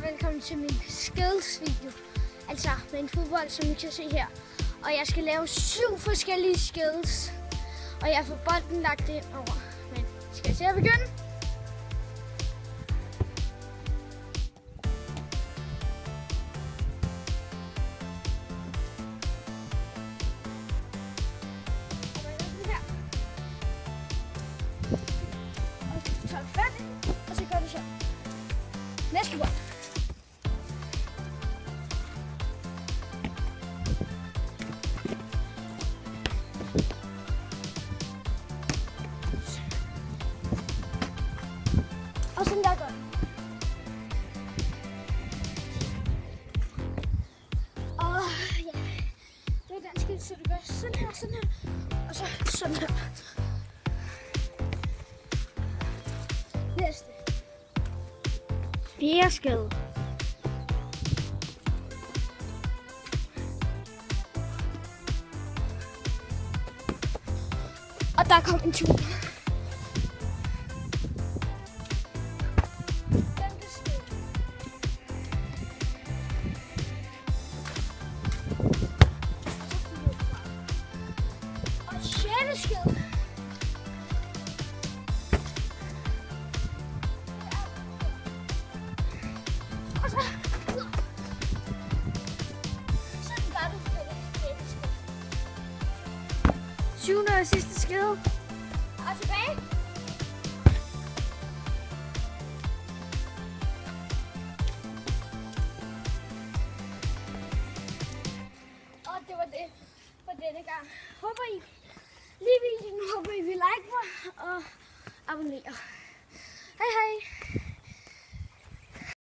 velkommen til min skills video. Altså med en fodbold, som I kan se her. Og jeg skal lave 7 forskellige skills. Og jeg får bolden lagt ind over. Men skal jeg se at begynde? Og så gør vi så. Næste bold. Og sådan der gør. Og ja, det er ganske så du gør sådan her, og så sådan her. Næste. Fjerde skade. Og der kom en tur. Og sjette skade. Syvende og sidste skade. Og tilbage. Og det var det for denne gang. Håber I lige videoen. Håber I vil like mig og abonnere. Hej hej.